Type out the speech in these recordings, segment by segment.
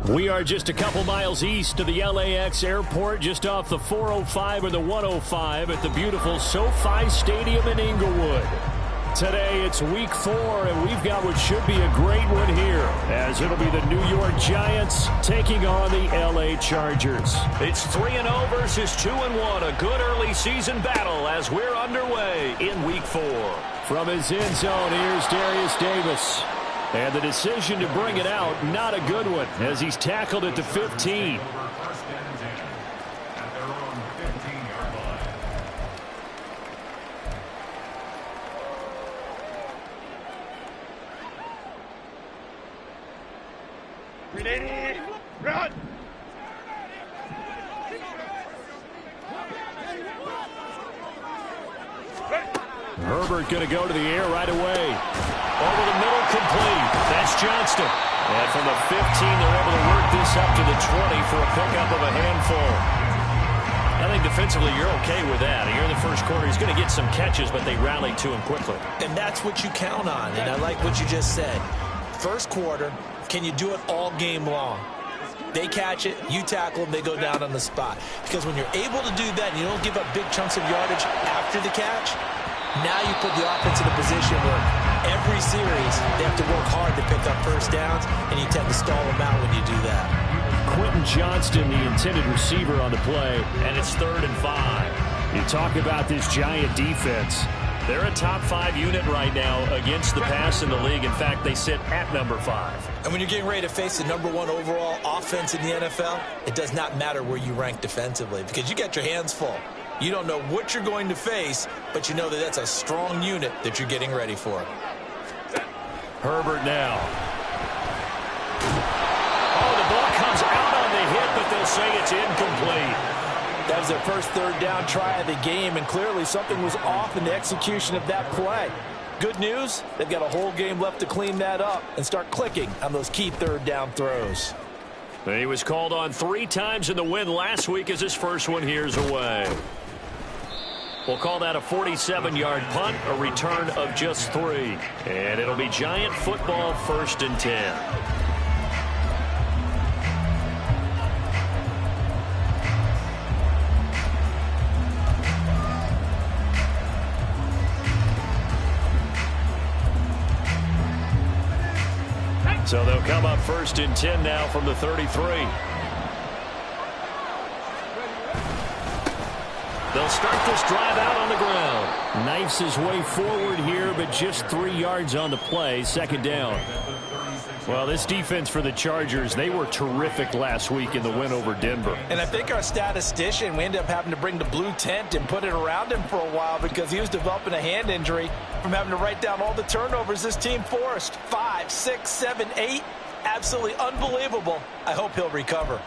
We are just a couple miles east of the LAX airport, just off the 405 or the 105 at the beautiful SoFi Stadium in Inglewood. Today it's week 4, and we've got what should be a great one here, as it'll be the New York Giants taking on the LA Chargers. It's 3-0 versus 2-1, a good early season battle as we're underway in week 4. From his end zone, here's Darius Davis. And the decision to bring it out, not a good one, as he's tackled at the 15. Ready, run! Herbert going to go to the air right away. Over the middle, complete. That's Johnston. And from the 15, they're able to work this up to the 20 for a pickup of a handful. I think defensively you're okay with that. Here in the first quarter, he's going to get some catches, but they rallied to him quickly. And that's what you count on, and I like what you just said. First quarter, can you do it all game long? They catch it, you tackle them, they go down on the spot. Because when you're able to do that and you don't give up big chunks of yardage after the catch, now you put the offense in a position where every series they have to work hard to pick up first downs, and you tend to stall them out when you do that. Quentin Johnston, the intended receiver on the play. And it's 3rd and 5. You talk about this Giant defense. They're a top 5 unit right now against the pass in the league. In fact, they sit at number 5. And when you're getting ready to face the number 1 overall offense in the NFL, it does not matter where you rank defensively because you got your hands full. You don't know what you're going to face, but you know that that's a strong unit that you're getting ready for. Herbert now. Oh, the ball comes out on the hit, but they'll say it's incomplete. That was their first 3rd down try of the game, and clearly something was off in the execution of that play. Good news, they've got a whole game left to clean that up and start clicking on those key 3rd down throws. He was called on 3 times in the win last week as his first one here's away. We'll call that a 47-yard punt, a return of just 3. And it'll be Giant football, 1st and 10. So they'll come up 1st and 10 now from the 33. They'll start this drive out on the ground. Knifes his way forward here, but just 3 yards on the play. 2nd down. Well, this defense for the Chargers, they were terrific last week in the win over Denver. And I think our statistician, we ended up having to bring the blue tent and put it around him for a while because he was developing a hand injury from having to write down all the turnovers this team forced. 5, 6, 7, 8. Absolutely unbelievable. I hope he'll recover.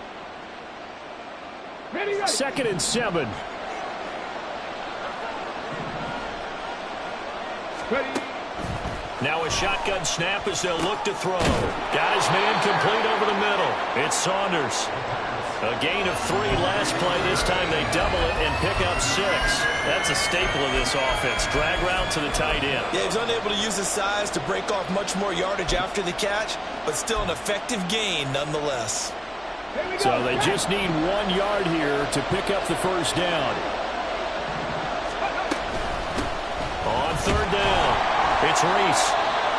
2nd and 7. Now a shotgun snap as they'll look to throw. Got his man complete over the middle. It's Saunders. A gain of 3 last play. This time they double it and pick up 6. That's a staple of this offense. Drag route to the tight end. Yeah, he's unable to use his size to break off much more yardage after the catch, but still an effective gain nonetheless. So they just need 1 yard here to pick up the 1st down. On 3rd down. It's Reese.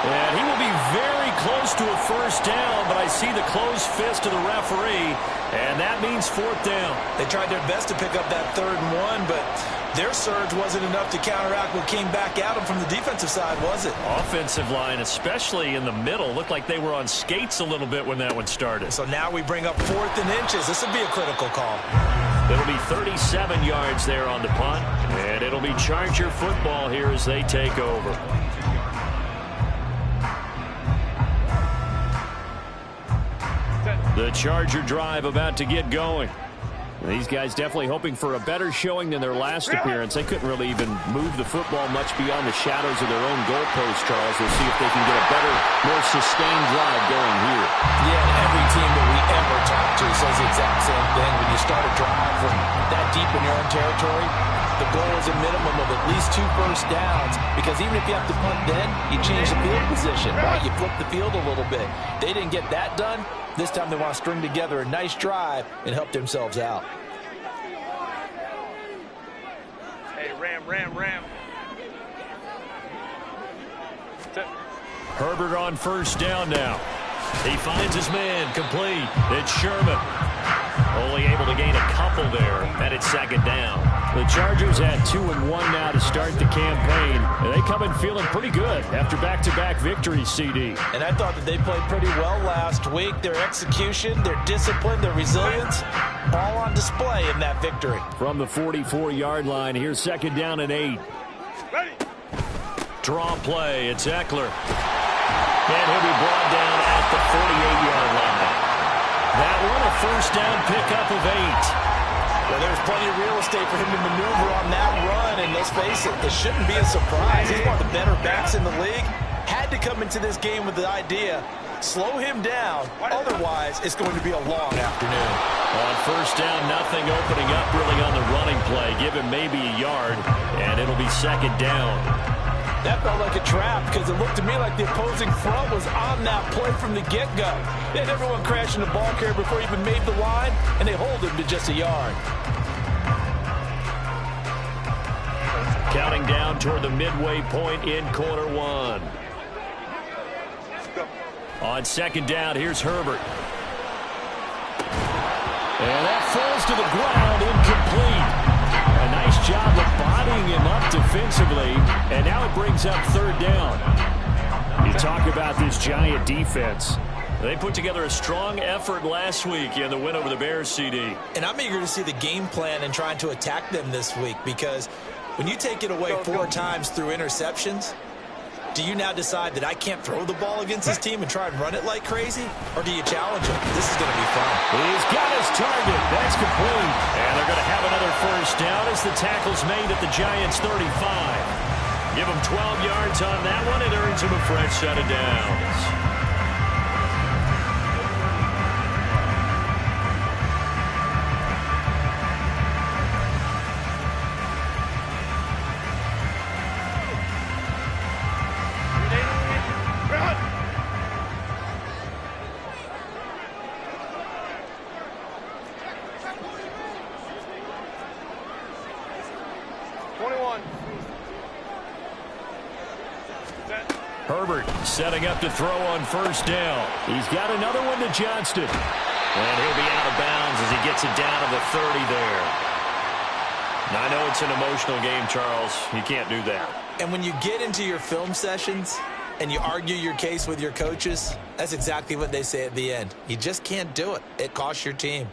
And he will be very close to a 1st down, but I see the closed fist of the referee, and that means 4th down. They tried their best to pick up that 3rd and 1, but their surge wasn't enough to counteract what came back at them from the defensive side, was it? Offensive line, especially in the middle, looked like they were on skates a little bit when that one started. So now we bring up 4th and inches. This would be a critical call. It'll be 37 yards there on the punt, and it'll be Charger football here as they take over. The Charger drive about to get going. These guys definitely hoping for a better showing than their last appearance. They couldn't really even move the football much beyond the shadows of their own goalpost, Charles. We'll see if they can get a better, more sustained drive going here. Yeah, and every team that we ever talk to says the exact same thing. When you start a drive from that deep in your own territory, the goal is a minimum of at least 2 first downs, because even if you have to punt then, you change the field position, right? You flip the field a little bit. They didn't get that done. This time they want to string together a nice drive and help themselves out. Hey, ram. Herbert on first down now. He finds his man, complete. It's Sherman. Only able to gain a couple there, and it's second down. The Chargers had 2-1 now to start the campaign, and they come in feeling pretty good after back-to-back victories, CD. And I thought that they played pretty well last week. Their execution, their discipline, their resilience, all on display in that victory. From the 44-yard line, here's second down and 8. Ready. Draw play, it's Eckler. And he'll be brought down at the 48-yard line. That one, a first down pickup of 8. Well, there's plenty of real estate for him to maneuver on that run, and let's face it, this shouldn't be a surprise. He's one of the better backs in the league. Had to come into this game with the idea, slow him down, otherwise it's going to be a long afternoon. On first down, nothing opening up really on the running play. Give him maybe a yard, and it'll be second down. That felt like a trap because it looked to me like the opposing front was on that play from the get-go. They had everyone crashing the ball carrier before he even made the line, and they hold him to just a yard. Counting down toward the midway point in quarter one. On second down, here's Herbert. And that falls to the ground, incomplete. A nice job of bodying him up defensively, and now it brings up third down. You talk about this Giant defense. They put together a strong effort last week in the win over the Bears, CD. And I'm eager to see the game plan and trying to attack them this week, because when you take it away 4 times through interceptions, do you now decide that I can't throw the ball against this team and try and run it like crazy? Or do you challenge him? This is going to be fun. He's got his target. That's complete. And they're going to have another first down as the tackle's made at the Giants' 35. Give him 12 yards on that one. It earns him a fresh set of downs. Herbert setting up to throw on first down. He's got another one to Johnston. And he'll be out of bounds as he gets it down to the 30 there. Now, I know it's an emotional game, Charles. You can't do that. And when you get into your film sessions and you argue your case with your coaches, that's exactly what they say at the end. You just can't do it. It costs your team.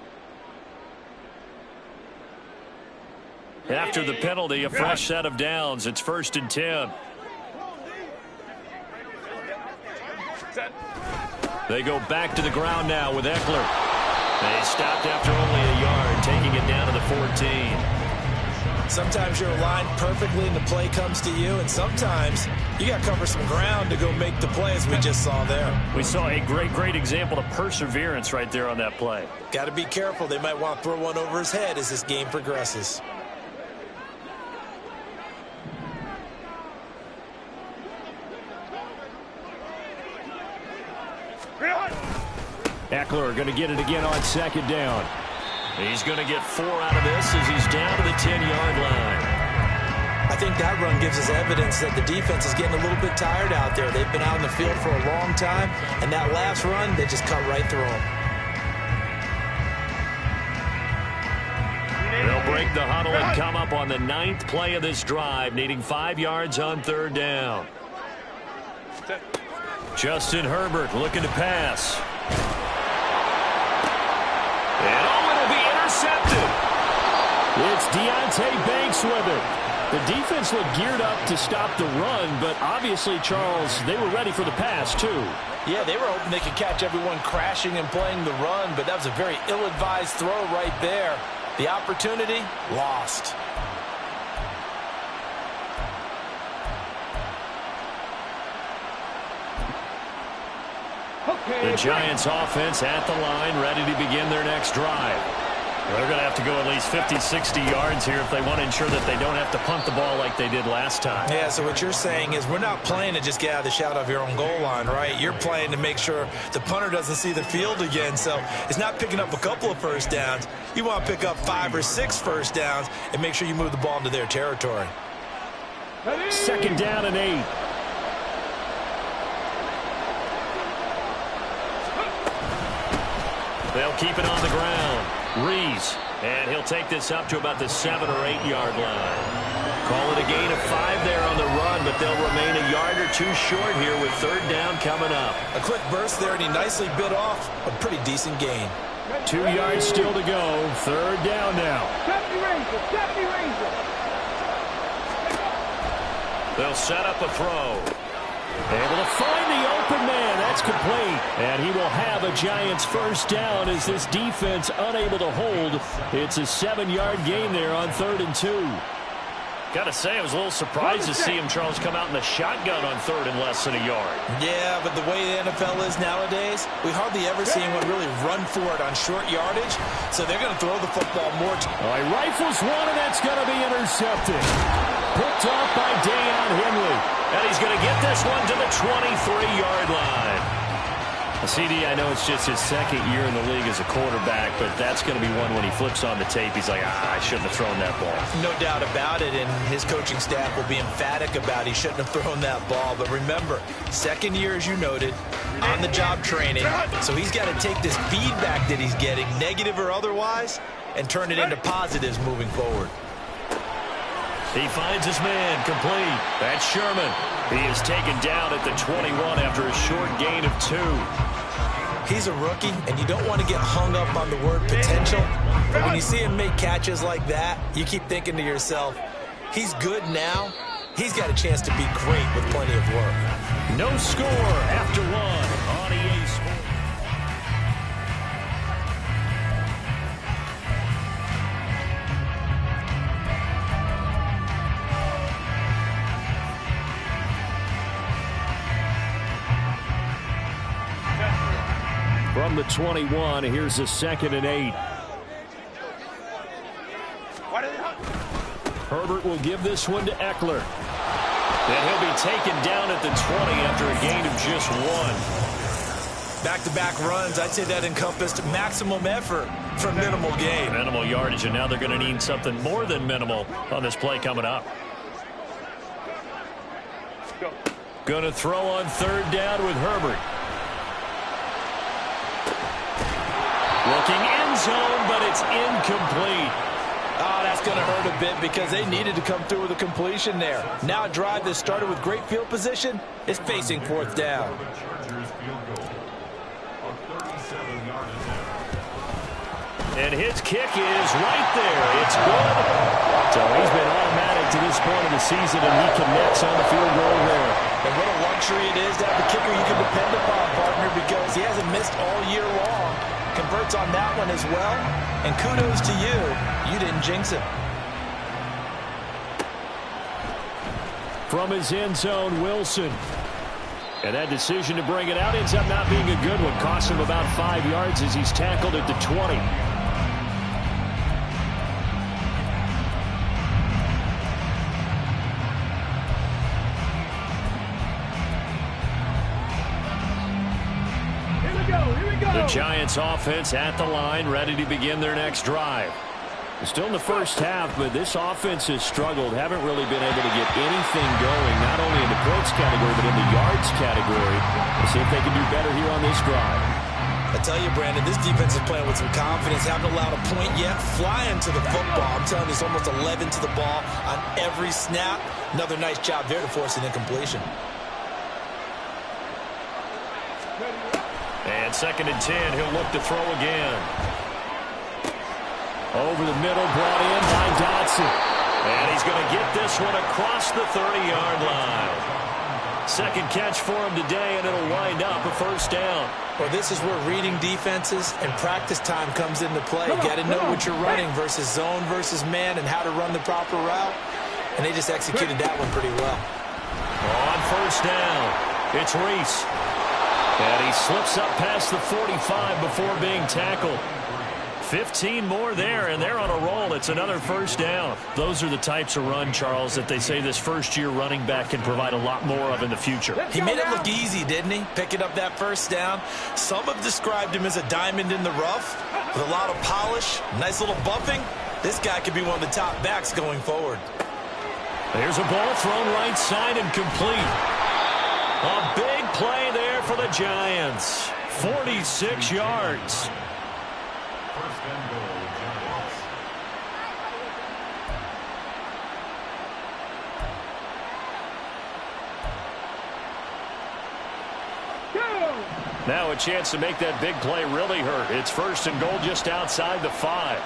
After the penalty, a fresh set of downs. It's 1st and 10. They go back to the ground now with Eckler. They stopped after only a yard, taking it down to the 14. Sometimes you're aligned perfectly and the play comes to you, and sometimes you got to cover some ground to go make the play, as we just saw there. We saw a great example of perseverance right there on that play. Got to be careful. They might want to throw one over his head as this game progresses. Eckler going to get it again on second down. He's going to get 4 out of this as he's down to the 10-yard line. I think that run gives us evidence that the defense is getting a little bit tired out there. They've been out in the field for a long time, and that last run, they just cut right through them. They'll break the huddle and come up on the 9th play of this drive, needing 5 yards on third down. Justin Herbert looking to pass. And it'll be intercepted. It's Deonte Banks with it. The defense looked geared up to stop the run, but obviously, Charles, they were ready for the pass, too. Yeah, they were hoping they could catch everyone crashing and playing the run, but that was a very ill-advised throw right there. The opportunity, lost. The Giants offense at the line, ready to begin their next drive. They're going to have to go at least 50, 60 yards here if they want to ensure that they don't have to punt the ball like they did last time. Yeah, so what you're saying is we're not playing to just get out of the shot of your own goal line, right? You're playing to make sure the punter doesn't see the field again. So it's not picking up a couple of first downs. You want to pick up 5 or 6 first downs and make sure you move the ball into their territory. 2nd down and 8. They'll keep it on the ground. Rees, and he'll take this up to about the 7 or 8 yard line. Call it a gain of 5 there on the run, but they'll remain a yard or 2 short here with 3rd down coming up. A quick burst there, and he nicely bit off a pretty decent gain. 2 yards still to go. 3rd down now. They'll set up a throw. Able to find the open man. That's complete. And he will have a Giants 1st down as this defense unable to hold. It's a 7-yard gain there on 3rd and 2. Got to say, I was a little surprised to see him, Charles, come out in the shotgun on 3rd and less than a yard. Yeah, but the way the NFL is nowadays, we hardly ever see anyone really run for it on short yardage. So they're going to throw the football more. All right, rifles one, and that's going to be intercepted. Picked off by Deion Henley. And he's going to get this one to the 23-yard line. CD, I know it's just his 2nd year in the league as a quarterback, but that's going to be one when he flips on the tape. He's like, I shouldn't have thrown that ball. No doubt about it, and his coaching staff will be emphatic about he shouldn't have thrown that ball. But remember, 2nd year, as you noted, on-the-job training. So he's got to take this feedback that he's getting, negative or otherwise, and turn it into positives moving forward. He finds his man complete. That's Sherman. He is taken down at the 21 after a short gain of 2. He's a rookie, and you don't want to get hung up on the word potential. But when you see him make catches like that, you keep thinking to yourself, he's good now. He's got a chance to be great with plenty of work. No score after 1 on EA Sports. From the 21, here's a 2nd and 8. Herbert will give this one to Eckler. And he'll be taken down at the 20 after a gain of just 1. Back-to-back runs, I'd say that encompassed maximum effort for minimal gain. Minimal yardage, and now they're going to need something more than minimal on this play coming up. Going to throw on 3rd down with Herbert. Looking end zone, but it's incomplete. Oh, that's going to hurt a bit because they needed to come through with a completion there. Now a drive that started with great field position is facing 4th down. And his kick is right there. It's good. So he's been automatic to this point of the season, and he connects on the field goal there. And what a luxury it is to have a kicker you can depend upon, partner, because he hasn't missed all year long. Converts on that one as well. And kudos to you. You didn't jinx it. From his end zone, Wilson. And that decision to bring it out ends up not being a good one. Costs him about 5 yards as he's tackled at the 20. The Giants offense at the line, ready to begin their next drive. Still in the first half, but this offense has struggled. Haven't really been able to get anything going, not only in the points category, but in the yards category. We'll see if they can do better here on this drive. I tell you, Brandon, this defense is playing with some confidence. Haven't allowed a point yet. Flying to the football. I'm telling you, it's almost 11 to the ball on every snap. Another nice job there to force an incompletion. And 2nd and 10, he'll look to throw again. Over the middle, brought in by Dotson. And he's going to get this one across the 30-yard line. Second catch for him today, and it'll wind up a first down. Well, this is where reading defenses and practice time comes into play. Got to know what you're running versus zone versus man and how to run the proper route. And they just executed that one pretty well. On first down, it's Reese. And he slips up past the 45 before being tackled. 15 more there, and they're on a roll. It's another first down. Those are the types of run, Charles, that they say this first-year running back can provide a lot more of in the future. He made it look easy, didn't he? Picking up that first down. Some have described him as a diamond in the rough with a lot of polish, nice little buffing. This guy could be one of the top backs going forward. There's a ball thrown right side and complete. A big play there for the Giants. 46 yards. Now a chance to make that big play really hurt. It's first and goal just outside the 5.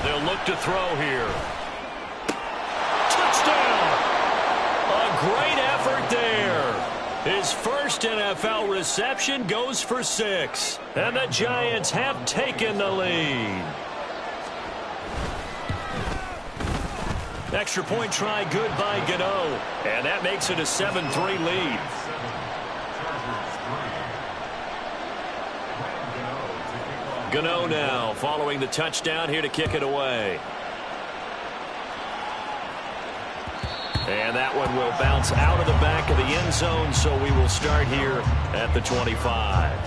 They'll look to throw here. Touchdown! A great effort there. His first NFL reception goes for 6. And the Giants have taken the lead. Extra point try good by Gano. And that makes it a 7-3 lead. Gano now following the touchdown here to kick it away. And that one will bounce out of the back of the end zone, so we will start here at the 25.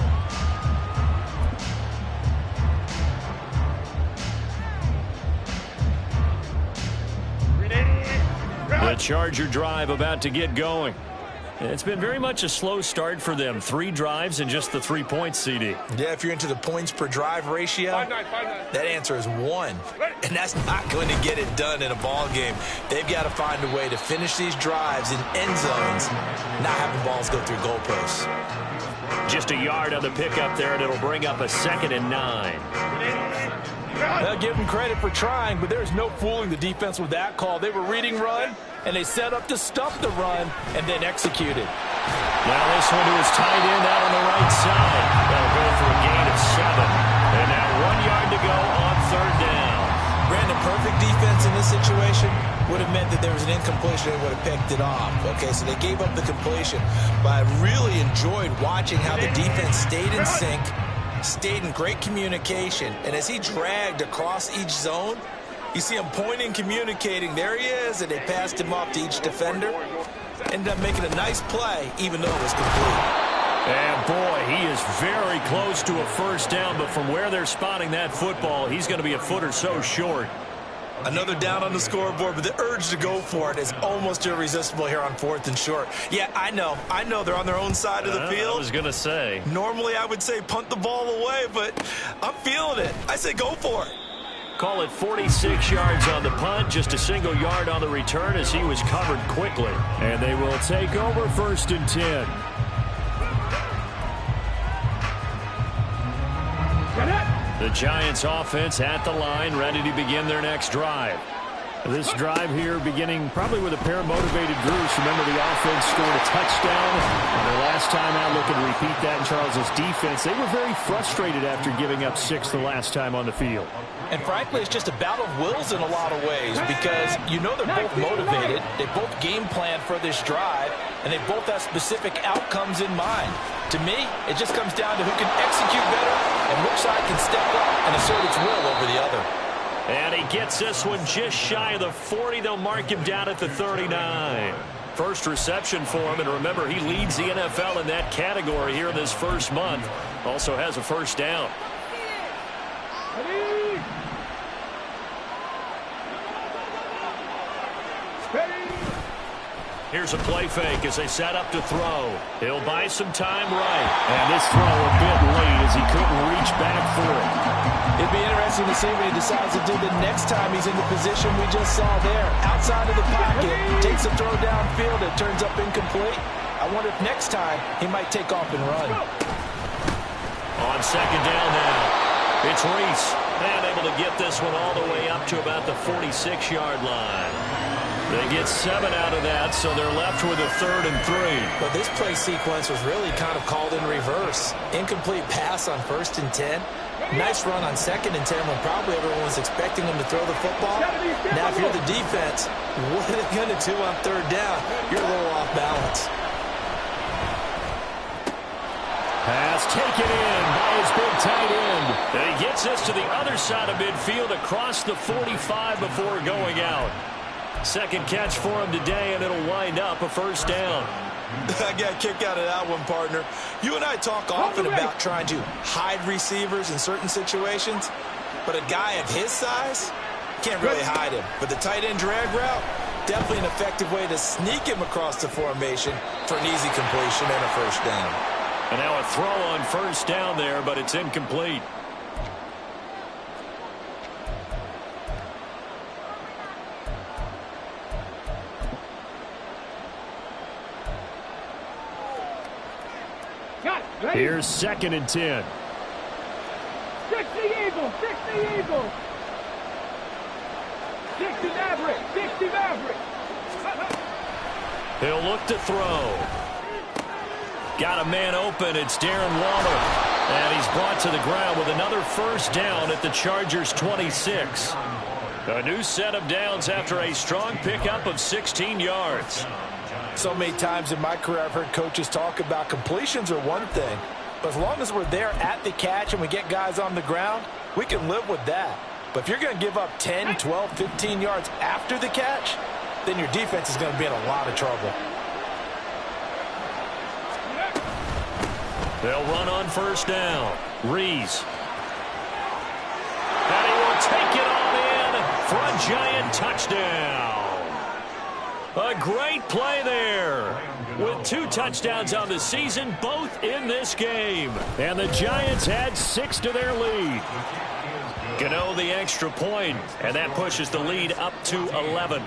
The Charger drive about to get going. It's been very much a slow start for them. 3 drives and just the 3 points, CD. Yeah, if you're into the points per drive ratio, that answer is 1. And that's not going to get it done in a ball game. They've got to find a way to finish these drives in end zones, not having balls go through goalposts. Just a yard on the pickup there, and it'll bring up a 2nd and 9. I'll give them credit for trying, but there's no fooling the defense with that call. They were reading run, and they set up to stuff the run and then executed. Now this one to his tight end out on the right side. They'll go for a gain of 7. And now 1 yard to go on 3rd down. Brandon, perfect defense in this situation would have meant that there was an incompletion and would have picked it off. Okay, so they gave up the completion. But I really enjoyed watching how the defense stayed in sync, stayed in great communication, and as he dragged across each zone, you see him pointing, communicating. There he is, and they passed him off to each defender. Ended up making a nice play, even though it was complete. And boy, he is very close to a first down, but from where they're spotting that football, he's going to be a foot or so short. Another down on the scoreboard, but the urge to go for it is almost irresistible here on 4th and short. Yeah, I know they're on their own side of the field. I was going to say. Normally I would say punt the ball away, but I'm feeling it. I say go for it. Call it 46 yards on the punt, just a single yard on the return as he was covered quickly. And they will take over 1st and 10. The Giants offense at the line, ready to begin their next drive. This drive here beginning probably with a pair of motivated Bruce. Remember, the offense scored a touchdown on their last time out. Looking to repeat that in Charles's defense. They were very frustrated after giving up 6 the last time on the field. And frankly, it's just a battle of wills in a lot of ways because you know they're both motivated. They both game plan for this drive, and they both have specific outcomes in mind. To me, it just comes down to who can execute better and which side can step up and assert its will over the other. And he gets this one just shy of the 40. They'll mark him down at the 39. First reception for him, and remember, he leads the NFL in that category here in this first month. Also has a first down. Here's a play fake as they set up to throw. He'll buy some time right. And this throw a bit late as he couldn't reach back for it. It'd be interesting to see what he decides to do the next time he's in the position we just saw there. Outside of the pocket, takes a throw downfield, it turns up incomplete. I wonder if next time he might take off and run. On 2nd down now. It's Reese. And able to get this one all the way up to about the 46-yard line. They get 7 out of that, so they're left with a 3rd and 3. But this play sequence was really kind of called in reverse. Incomplete pass on 1st and 10. Nice run on 2nd and 10 when probably everyone was expecting him to throw the football. Now, if you're the defense, what are they going to do on 3rd down? You're a little off balance. Pass taken in by his big tight end. And he gets this to the other side of midfield across the 45 before going out. Second catch for him today, and it'll wind up a 1st down. I got a kick out of that one, partner. You and I talk often about trying to hide receivers in certain situations, but a guy of his size can't really hide him. But the tight end drag route, definitely an effective way to sneak him across the formation for an easy completion and a 1st down. And now a throw on 1st down there, but it's incomplete. Here's 2nd and 10. 60 Eagles, 60 Eagles. 60 Maverick, 60 Maverick. He'll look to throw. Got a man open. It's Darren Waller. And he's brought to the ground with another 1st down at the Chargers' 26. A new set of downs after a strong pickup of 16 yards. So many times in my career I've heard coaches talk about completions are one thing, but as long as we're there at the catch and we get guys on the ground, we can live with that. But if you're going to give up 10, 12, 15 yards after the catch, then your defense is going to be in a lot of trouble. They'll run on 1st down. Reese. And he will take it on in for a Giant touchdown. A great play there. With 2 touchdowns on the season, both in this game. And the Giants add 6 to their lead. Gano the extra point, and that pushes the lead up to 11.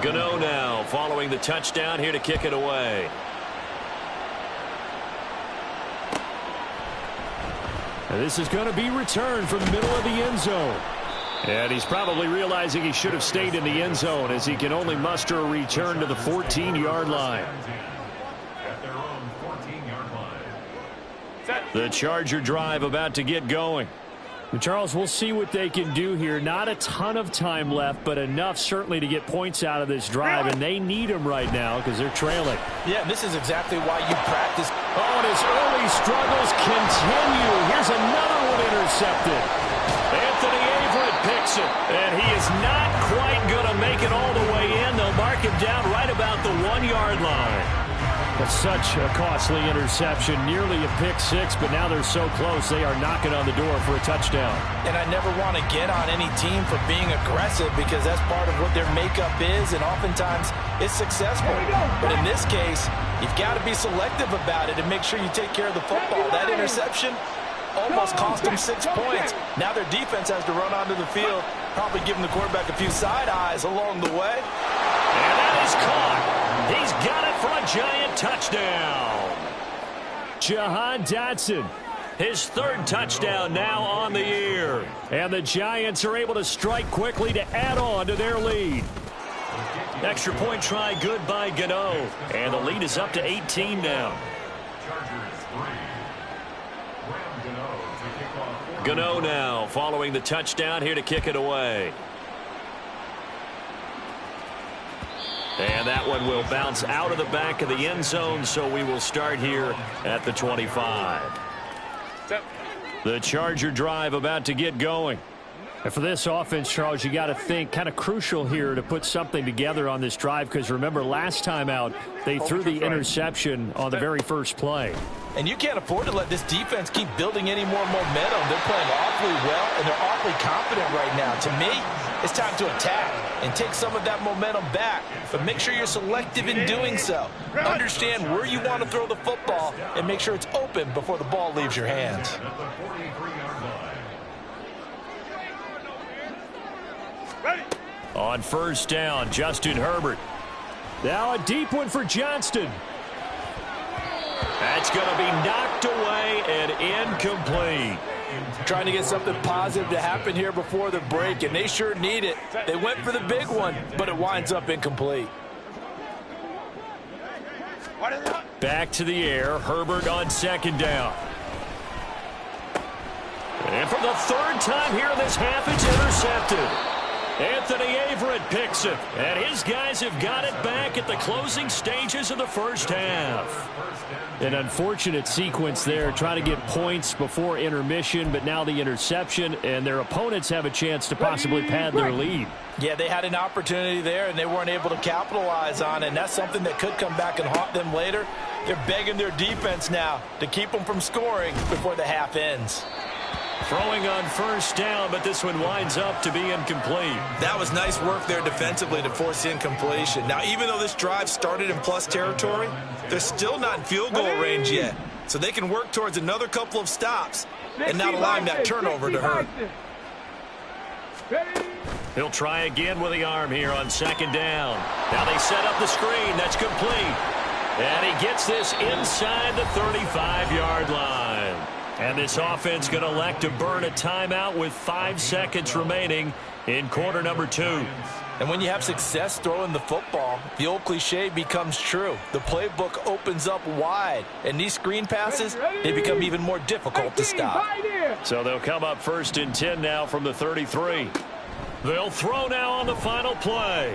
Gano now following the touchdown here to kick it away. And this is going to be returned from the middle of the end zone. And he's probably realizing he should have stayed in the end zone as he can only muster a return to the 14-yard line. The Charger drive about to get going. Charles, we'll see what they can do here. Not a ton of time left, but enough certainly to get points out of this drive, and they need them right now because they're trailing. Yeah, this is exactly why you practice. Oh, and his early struggles continue. Here's another one intercepted. Anthony Averett picks it, and he is not quite going to make it all the way in. They'll mark him down right about the 1-yard line. That's such a costly interception, nearly a pick-6, but now they're so close they are knocking on the door for a touchdown. And I never want to get on any team for being aggressive because that's part of what their makeup is, and oftentimes it's successful. But in this case, you've got to be selective about it and make sure you take care of the football. That interception almost cost them 6 points. Now their defense has to run onto the field, probably giving the quarterback a few side eyes along the way. And that is caught. He's got it for a Giant touchdown. Jahan Dotson. His 3rd touchdown now on the year. And the Giants are able to strike quickly to add on to their lead. Extra point try good by Gano. And the lead is up to 18 now. Gano now following the touchdown here to kick it away. And that one will bounce out of the back of the end zone, so we will start here at the 25. The Charger drive about to get going. And for this offense, Charles, you got to think kind of crucial here to put something together on this drive because remember last time out they threw the interception on the very first play. And you can't afford to let this defense keep building any more momentum. They're playing awfully well, and they're awfully confident right now. To me, it's time to attack and take some of that momentum back. But make sure you're selective in doing so. Understand where you want to throw the football and make sure it's open before the ball leaves your hands. On 1st down, Justin Herbert. Now a deep one for Johnston. That's going to be knocked away and incomplete. Trying to get something positive to happen here before the break, and they sure need it. They went for the big one, but it winds up incomplete. Back to the air. Herbert on second down. And for the third time here in this half, it's intercepted. Anthony Averett picks it, and his guys have got it back at the closing stages of the first half. An unfortunate sequence there, trying to get points before intermission, but now the interception, and their opponents have a chance to possibly pad their lead. Yeah, they had an opportunity there, and they weren't able to capitalize on it, and that's something that could come back and haunt them later. They're begging their defense now to keep them from scoring before the half ends. Throwing on first down, but this one winds up to be incomplete. That was nice work there defensively to force incompletion. Now, even though this drive started in plus territory, they're still not in field goal range yet. So they can work towards another couple of stops and not allowing that turnover to hurt. He'll try again with the arm here on second down. Now they set up the screen. That's complete. And he gets this inside the 35-yard line. And this offense going to elect to burn a timeout with 5 seconds remaining in quarter number 2. And when you have success throwing the football, the old cliche becomes true. The playbook opens up wide. And these screen passes, they become even more difficult to stop. So they'll come up first and 10 now from the 33. They'll throw now on the final play.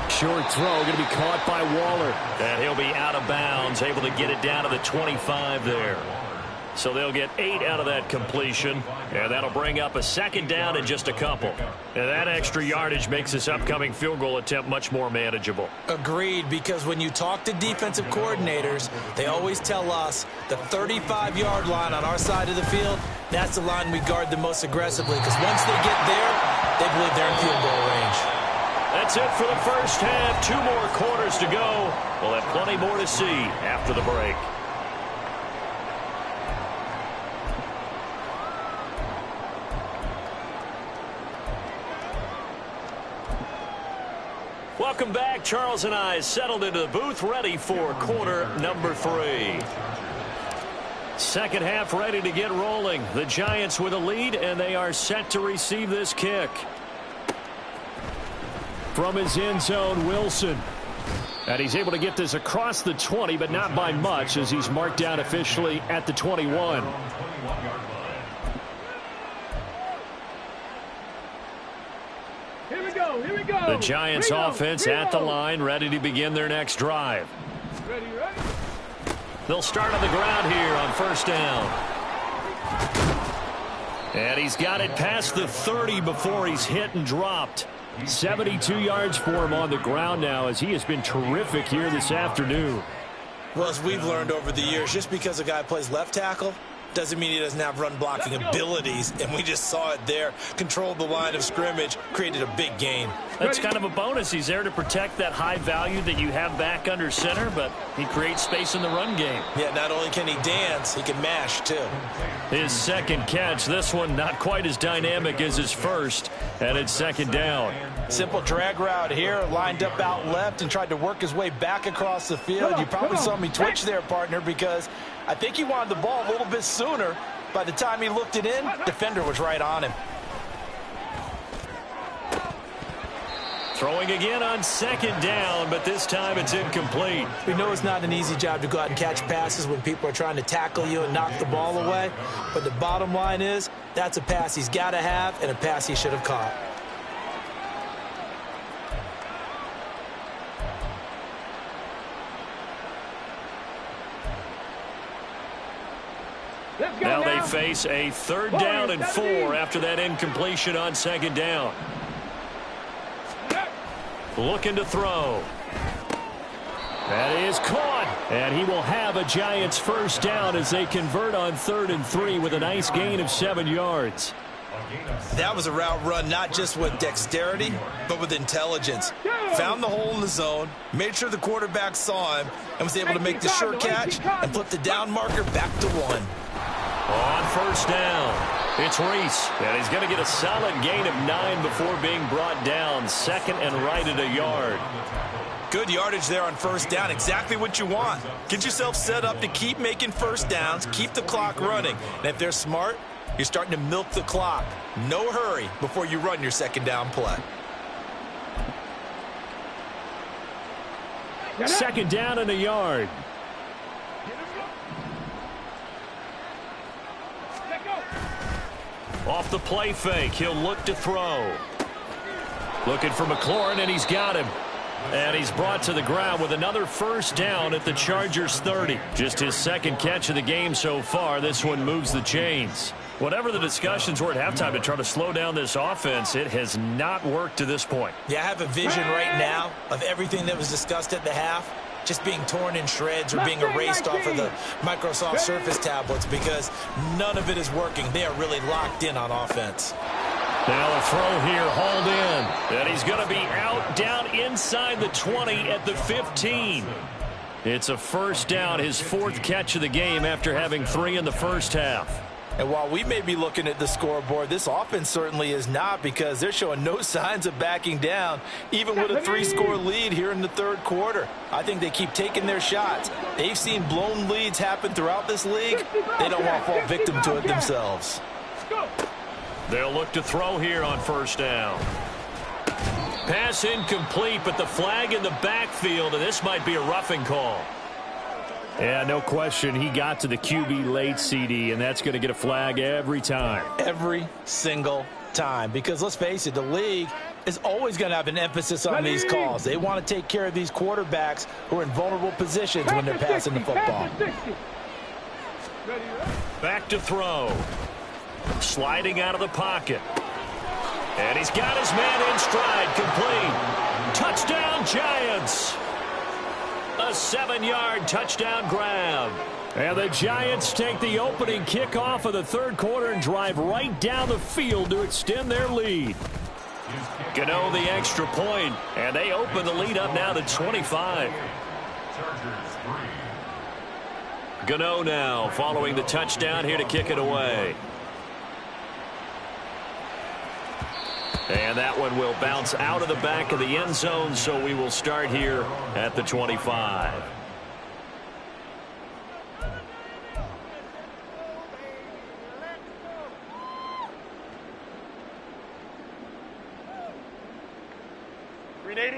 Short throw going to be caught by Waller. And he'll be out of bounds, able to get it down to the 25 there. So they'll get 8 out of that completion, and that'll bring up a second down in just a couple. And that extra yardage makes this upcoming field goal attempt much more manageable. Agreed, because when you talk to defensive coordinators, they always tell us the 35-yard line on our side of the field, that's the line we guard the most aggressively, because once they get there, they believe they're in field goal range. That's it for the first half. 2 more quarters to go. We'll have plenty more to see after the break. Welcome back. Charles and I settled into the booth, ready for quarter number 3. Second half ready to get rolling. The Giants with a lead, and they are set to receive this kick. From his end zone, Wilson. And he's able to get this across the 20, but not by much, as he's marked down officially at the 21. Here we go. The Giants offense at the line, ready to begin their next drive. Ready. They'll start on the ground here on first down. And he's got it past the 30 before he's hit and dropped. 72 yards for him on the ground now, as he has been terrific here this afternoon. Well, as we've learned over the years, just because a guy plays left tackle doesn't mean he doesn't have run blocking abilities, and we just saw it there. Controlled the line of scrimmage, created a big gain. That's kind of a bonus. He's there to protect that high value that you have back under center, but he creates space in the run game. Yeah, not only can he dance, he can mash too. His second catch, this one not quite as dynamic as his first, and it's second down. Simple drag route here, lined up out left and tried to work his way back across the field. You probably saw me twitch there, partner, because I think he wanted the ball a little bit sooner. By the time he looked it in, defender was right on him. Throwing again on second down, but this time it's incomplete. We know it's not an easy job to go out and catch passes when people are trying to tackle you and knock the ball away. But the bottom line is, that's a pass he's got to have and a pass he should have caught. Now they face a third down and 4 after that incompletion on second down. Looking to throw. That is caught. And he will have a Giants first down as they convert on 3rd and 3 with a nice gain of 7 yards. That was a route run not just with dexterity, but with intelligence. Found the hole in the zone, made sure the quarterback saw him, and was able to make the sure catch and flip the down marker back to 1. On first down. It's Reese, and he's going to get a solid gain of 9 before being brought down. Second and right at a yard. Good yardage there on first down. Exactly what you want. Get yourself set up to keep making first downs, keep the clock running. And if they're smart, you're starting to milk the clock. No hurry before you run your second down play. Second down and a yard. Off the play fake, he'll look to throw. Looking for McLaurin, and he's got him. And he's brought to the ground with another first down at the Chargers' 30. Just his second catch of the game so far. This one moves the chains. Whatever the discussions were at halftime to try to slow down this offense, it has not worked to this point. Yeah, I have a vision right now of everything that was discussed at the half just being torn in shreds or being erased off of the Microsoft Surface tablets because none of it is working. They are really locked in on offense. Now a throw here, hauled in. And he's going to be out down inside the 20 at the 15. It's a first down, his fourth catch of the game after having 3 in the first half. And while we may be looking at the scoreboard, this offense certainly is not, because they're showing no signs of backing down, even with a 3-score lead here in the third quarter. I think they keep taking their shots. They've seen blown leads happen throughout this league. They don't want to fall victim to it themselves. They'll look to throw here on first down. Pass incomplete, but the flag in the backfield, and this might be a roughing call. Yeah, no question. He got to the QB late, CD, and that's going to get a flag every time. Every single time. Because let's face it, the league is always going to have an emphasis on these calls. They want to take care of these quarterbacks who are in vulnerable positions when they're passing the football. Back to throw. Sliding out of the pocket. And he's got his man in stride, complete. Touchdown, Giants. A 7-yard touchdown grab. And the Giants take the opening kickoff of the third quarter and drive right down the field to extend their lead. Gano the extra point, and they open the lead up now to 25. Gano now following the touchdown here to kick it away. And that one will bounce out of the back of the end zone, so we will start here at the 25.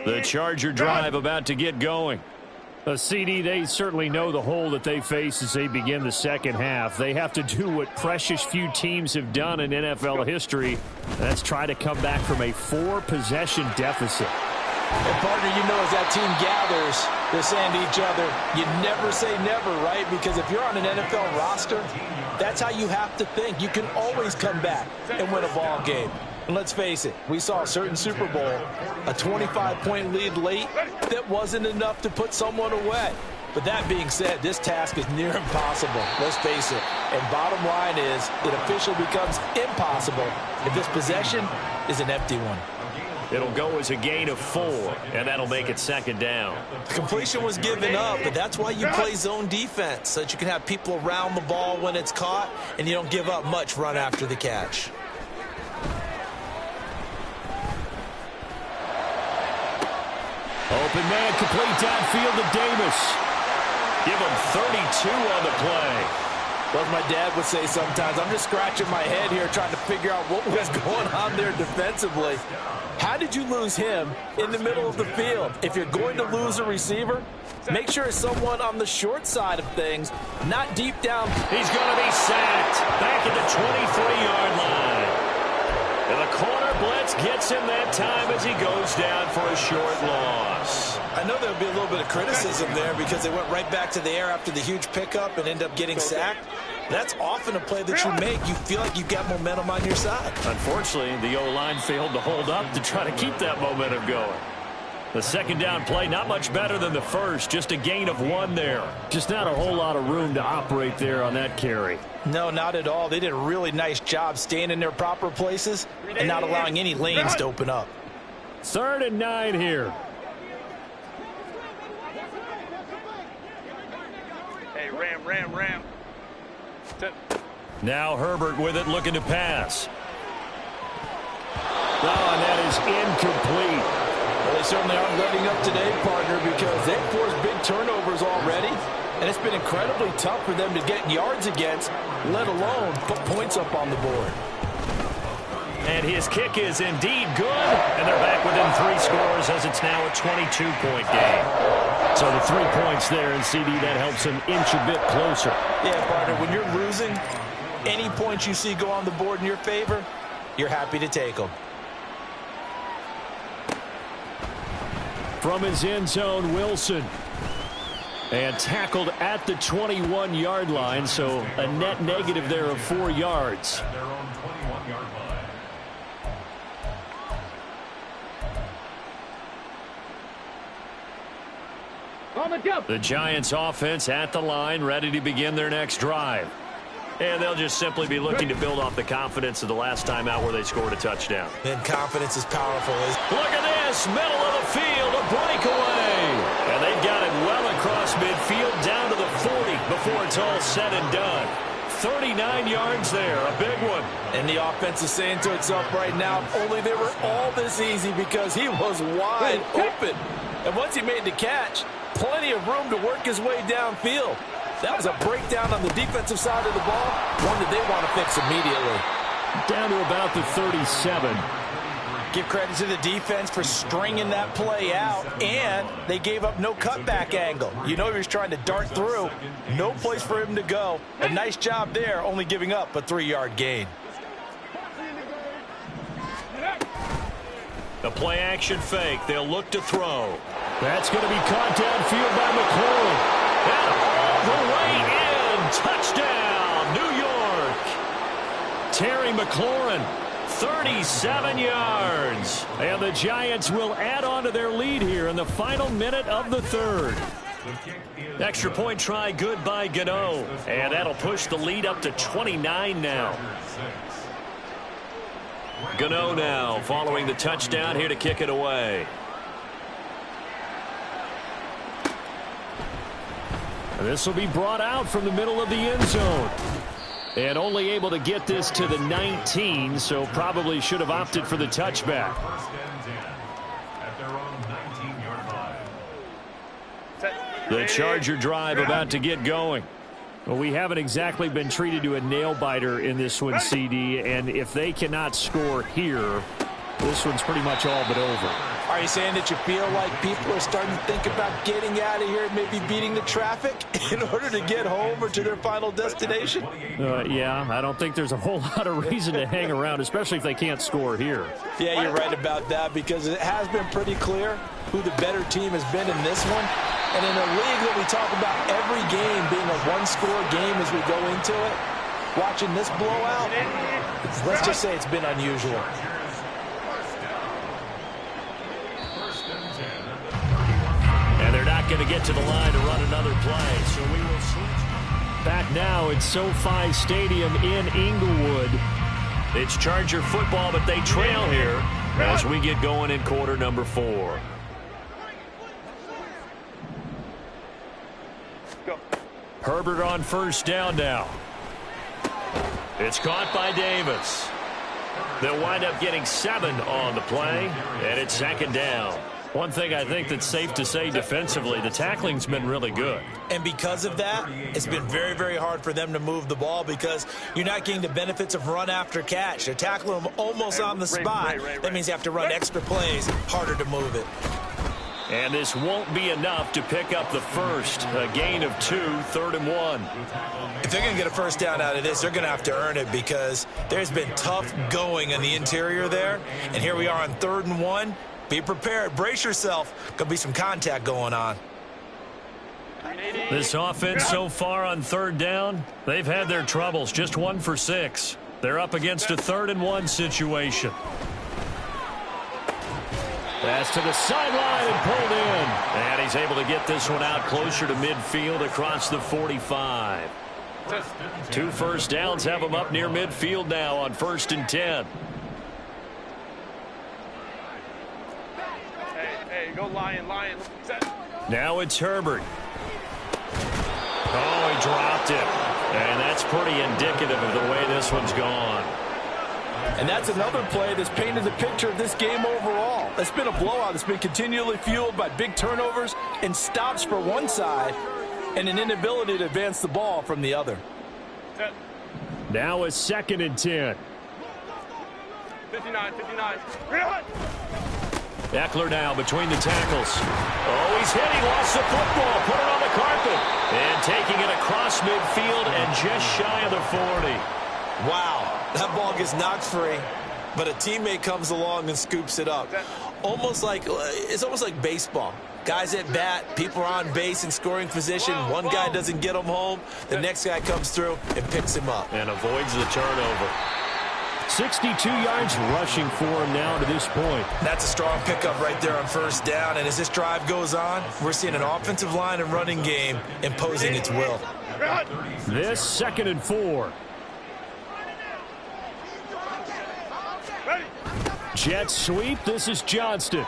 The Charger drive about to get going. CD, they certainly know the hole that they face as they begin the second half. They have to do what precious few teams have done in NFL history. That's try to come back from a 4-possession deficit. And partner, you know, as that team gathers, they're saying to each other, you never say never, right? Because if you're on an NFL roster, that's how you have to think. You can always come back and win a ball game. And let's face it, we saw a certain Super Bowl, a 25-point lead late that wasn't enough to put someone away. But that being said, this task is near impossible. Let's face it. And bottom line is, it officially becomes impossible if this possession is an empty one. It'll go as a gain of 4, and that'll make it second down. The completion was given up, but that's why you play zone defense, so that you can have people around the ball when it's caught, and you don't give up much run after the catch. Open man, complete downfield to Davis. Give him 32 on the play. Well, as my dad would say sometimes, I'm just scratching my head here trying to figure out what was going on there defensively. How did you lose him in the middle of the field? If you're going to lose a receiver, make sure it's someone on the short side of things, not deep down. He's going to be sacked back at the 23-yard line. And the corner blitz gets him that time as he goes down for a short loss. I know there'll be a little bit of criticism there because they went right back to the air after the huge pickup and end up getting sacked. That's often a play that you make. You feel like you've got momentum on your side. Unfortunately, the O-line failed to hold up to try to keep that momentum going. The second down play, not much better than the first. Just a gain of 1 there. Just not a whole lot of room to operate there on that carry. No, not at all. They did a really nice job staying in their proper places and not allowing any lanes to open up. 3rd and 9 here. Hey, Ram. Now Herbert with it, looking to pass. Oh, and that is incomplete. Well, they certainly aren't letting up today, partner, because they've forced big turnovers already, and it's been incredibly tough for them to get yards against, let alone put points up on the board. And his kick is indeed good, and they're back within 3 scores as it's now a 22-point game. So the 3 points there, and CD, that helps him inch a bit closer. Yeah, partner, when you're losing, any points you see go on the board in your favor, you're happy to take them. From his end zone, Wilson. And tackled at the 21-yard line, so a net negative there of 4 yards. The Giants offense at the line, ready to begin their next drive. And they'll just simply be looking to build off the confidence of the last time out where they scored a touchdown. And confidence is powerful. Look at this, middle of the field, a breakaway. And they've got it well across midfield down to the 40 before it's all said and done. 39 yards there, a big one. And the offense is saying to itself right now, if only they were all this easy, because he was wide open. And once he made the catch, plenty of room to work his way downfield. That was a breakdown on the defensive side of the ball, one that they want to fix immediately. Down to about the 37. Give credit to the defense for stringing that play out, and they gave up no cutback angle. You know he was trying to dart through. No place for him to go. A nice job there, only giving up a 3-yard gain. The play action fake. They'll look to throw. That's going to be caught downfield by McLaurin. And all the way in. Touchdown, New York. Terry McLaurin, 37 yards. And the Giants will add on to their lead here in the final minute of the third. Extra point try good by Gano. And that'll push the lead up to 29 now. Gano now following the touchdown here to kick it away. This will be brought out from the middle of the end zone. And only able to get this to the 19, so probably should have opted for the touchback. The Charger drive about to get going. Well, we haven't exactly been treated to a nail-biter in this one, CD, and if they cannot score here, this one's pretty much all but over. Are you saying that you feel like people are starting to think about getting out of here, maybe beating the traffic in order to get home or to their final destination? Yeah, I don't think there's a whole lot of reason to hang around, especially if they can't score here. Yeah, you're right about that, because it has been pretty clear who the better team has been in this one. And in a league that we talk about every game being a one-score game as we go into it, watching this blowout, let's just say it's been unusual. And they're not going to get to the line to run another play, so we will switch. Back now at SoFi Stadium in Inglewood. It's Charger football, but they trail here as we get going in quarter number 4. Herbert on first down now. It's caught by Davis. They'll wind up getting 7 on the play, and it's second down. One thing I think that's safe to say defensively, the tackling's been really good. And because of that, it's been very, very hard for them to move the ball because you're not getting the benefits of run after catch. They're tackling them almost on the spot. That means you have to run extra plays, harder to move it. And this won't be enough to pick up the first. A gain of 2, 3rd and 1. If they're going to get a first down out of this, they're going to have to earn it because there's been tough going in the interior there. And here we are on 3rd and 1. Be prepared. Brace yourself. Going to be some contact going on. This offense so far on 3rd down, they've had their troubles. Just 1 for 6. They're up against a 3rd and 1 situation. Pass to the sideline and pulled in. And he's able to get this one out closer to midfield across the 45. 2 first downs have him up near midfield now on 1st and 10. Hey, go Lion. Set. Now it's Herbert. Oh, he dropped it. And that's pretty indicative of the way this one's gone. And that's another play that's painted the picture of this game overall. It's been a blowout that's been continually fueled by big turnovers and stops for one side and an inability to advance the ball from the other. Now a 2nd and 10. 59. Eckler now between the tackles. Oh, he's hit. He lost the football. Put it on the carpet. And taking it across midfield and just shy of the 40. Wow, that ball gets knocked free, but a teammate comes along and scoops it up. It's almost like baseball. Guys at bat, people are on base in scoring position. One guy doesn't get him home. The next guy comes through and picks him up. And avoids the turnover. 62 yards rushing for him now to this point. That's a strong pickup right there on first down. And as this drive goes on, we're seeing an offensive line and running game imposing its will. This 2nd and 4. Jet sweep. This is Johnston.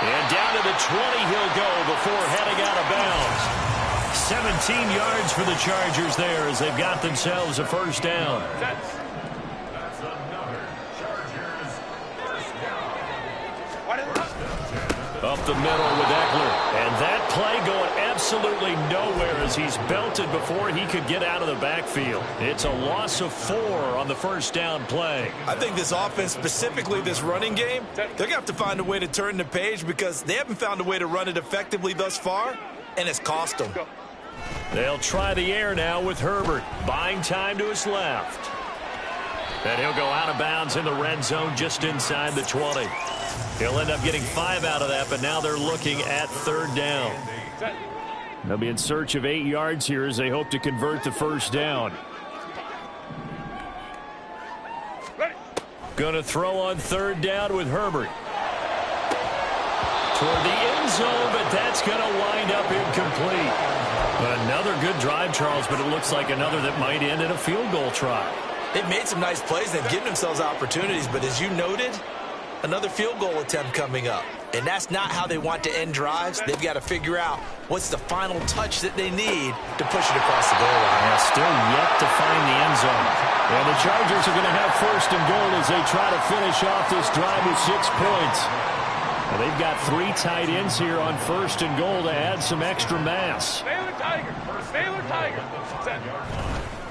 And down to the 20 he'll go before heading out of bounds. 17 yards for the Chargers there as they've got themselves a first down. Up the middle with Eckler. And that play going absolutely nowhere as he's belted before he could get out of the backfield. It's a loss of 4 on the first down play. I think this offense, specifically this running game, they're going to have to find a way to turn the page because they haven't found a way to run it effectively thus far, and it's cost them. They'll try the air now with Herbert. Buying time to his left. And he'll go out of bounds in the red zone just inside the 20. He'll end up getting 5 out of that, but now they're looking at 3rd down. They'll be in search of 8 yards here as they hope to convert the first down. Going to throw on 3rd down with Herbert. Toward the end zone, but that's going to wind up incomplete. Another good drive, Charles, but it looks like another that might end in a field goal try. They've made some nice plays. They've given themselves opportunities, but as you noted, another field goal attempt coming up. And that's not how they want to end drives. They've got to figure out what's the final touch that they need to push it across the goal line. Yeah, still yet to find the end zone. And the Chargers are going to have 1st and goal as they try to finish off this drive with 6 points. Well, they've got 3 tight ends here on 1st and goal to add some extra mass. Baylor Tiger.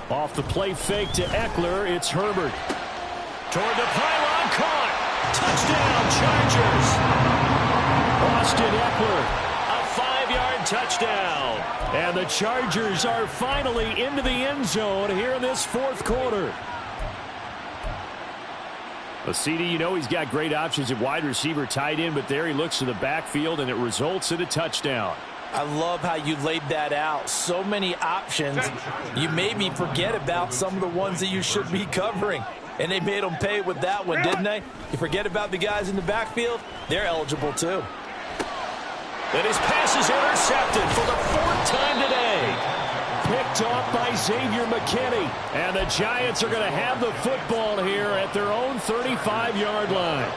Off the play fake to Eckler, it's Herbert. Toward the pylon, caught. Touchdown, Chargers. Austin Eckler. A 5-yard touchdown. And the Chargers are finally into the end zone here in this 4th quarter. Well, CD, you know he's got great options at wide receiver, tight end, but there he looks to the backfield, and it results in a touchdown. I love how you laid that out. So many options. You made me forget about some of the ones that you should be covering. And they made them pay with that one, didn't they? You forget about the guys in the backfield, they're eligible too. And his pass is intercepted for the 4th time today. Picked off by Xavier McKinney. And the Giants are going to have the football here at their own 35-yard line.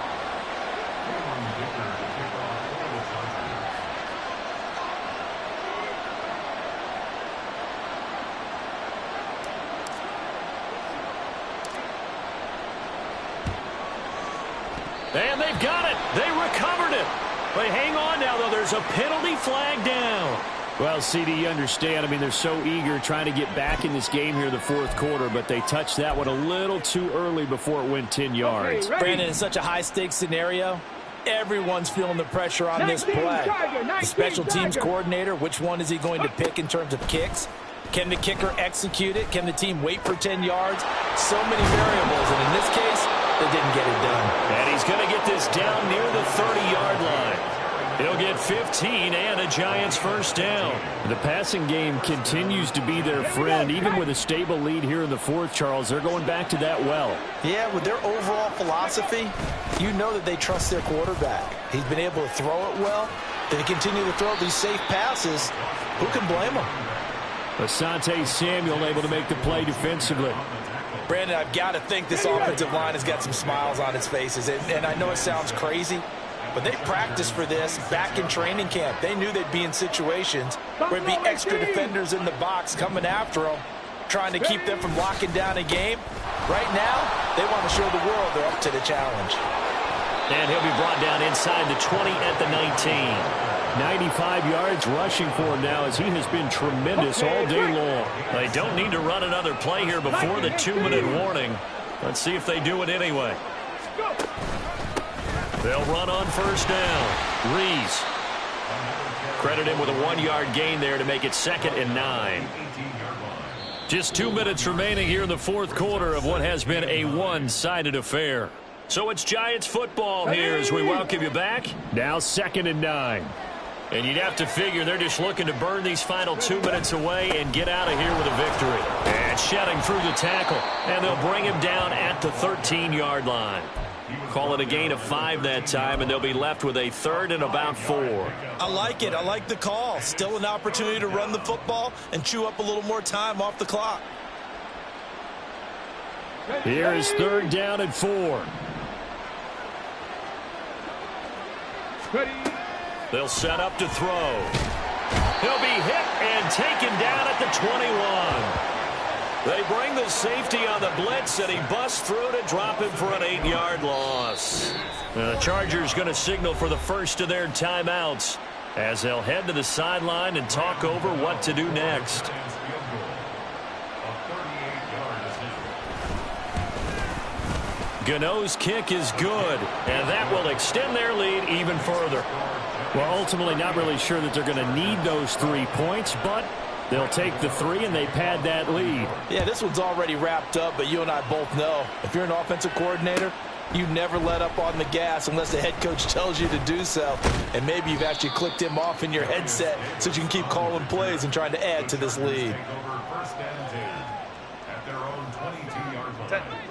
And they've got it. They recovered it. They hang on now, though. There's a penalty flag down. Well, CD, you understand. I mean, they're so eager trying to get back in this game here in the 4th quarter, but they touched that one a little too early before it went 10 yards. Okay, Brandon, in such a high-stakes scenario, everyone's feeling the pressure on this play. The special teams coordinator, which one is he going to pick in terms of kicks? Can the kicker execute it? Can the team wait for 10 yards? So many variables, and in this case, they didn't get it done. And he's going to get this down near the 30-yard line. He'll get 15 and a Giants first down. The passing game continues to be their friend. Even with a stable lead here in the 4th, Charles, they're going back to that well. Yeah, with their overall philosophy, you know that they trust their quarterback. He's been able to throw it well. They continue to throw these safe passes. Who can blame them? Asante Samuel able to make the play defensively. Brandon, I've got to think this offensive line has got some smiles on its faces. And I know it sounds crazy, But they practiced for this back in training camp. They knew they'd be in situations where it'd be extra defenders in the box coming after them, trying to keep them from locking down a game. Right now, they want to show the world they're up to the challenge. And he'll be brought down inside the 20 at the 19. 95 yards rushing for him now as he has been tremendous all day long. They don't need to run another play here before the 2-minute warning. Let's see if they do it anyway. They'll run on first down. Rees. Credit him with a 1-yard gain there to make it 2nd and 9. Just 2 minutes remaining here in the fourth quarter of what has been a one-sided affair. So it's Giants football here as we welcome you back. Now 2nd and 9. And you'd have to figure they're just looking to burn these final 2 minutes away and get out of here with a victory. And shedding through the tackle. And they'll bring him down at the 13-yard line. Call it a gain of 5 that time, and they'll be left with a 3rd and about 4. I like it. I like the call. Still an opportunity to run the football and chew up a little more time off the clock. Here is 3rd down and 4. They'll set up to throw. He'll be hit and taken down at the 21. They bring the safety on the blitz, and he busts through to drop him for an 8-yard loss. The Chargers going to signal for the first of their timeouts as they'll head to the sideline and talk over what to do next. Gano's kick is good, and that will extend their lead even further. Well, ultimately not really sure that they're going to need those 3 points, but they'll take the 3 and they pad that lead. Yeah, this one's already wrapped up, but you and I both know if you're an offensive coordinator, you never let up on the gas unless the head coach tells you to do so. And maybe you've actually clicked him off in your headset so you can keep calling plays and trying to add to this lead.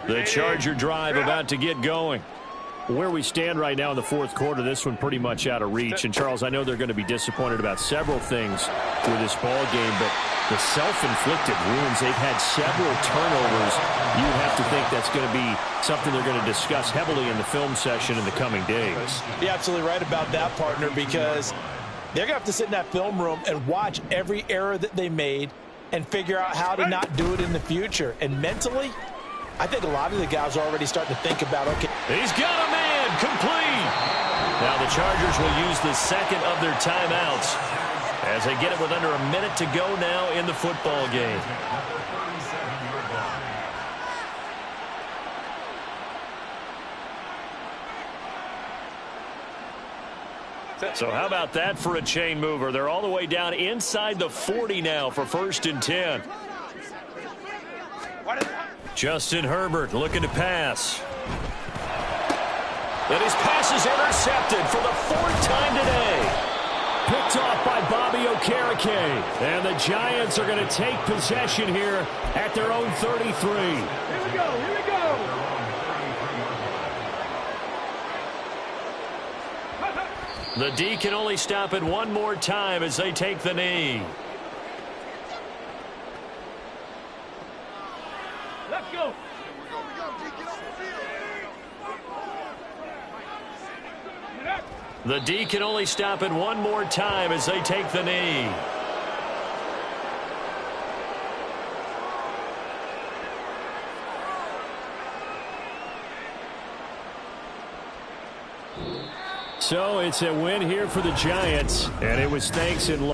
The Charger drive about to get going. Where we stand right now in the fourth quarter, this one pretty much out of reach. And, Charles, I know they're going to be disappointed about several things with this ball game, but the self-inflicted wounds, they've had several turnovers. You would have to think that's going to be something they're going to discuss heavily in the film session in the coming days. You're absolutely right about that, partner, because they're going to have to sit in that film room and watch every error that they made and figure out how to not do it in the future. And mentally, I think a lot of the guys are already starting to think about, okay. He's got a man, complete. Now the Chargers will use the second of their timeouts as they get it with under a minute to go now in the football game. So how about that for a chain mover? They're all the way down inside the 40 now for 1st and 10. Justin Herbert looking to pass. And his pass is intercepted for the 4th time today. Picked off by Bobby Okereke. And the Giants are going to take possession here at their own 33. Here we go, here we go. The D can only stop it one more time as they take the knee. Let's go. The D can only stop it one more time as they take the knee. So it's a win here for the Giants, and it was thanks in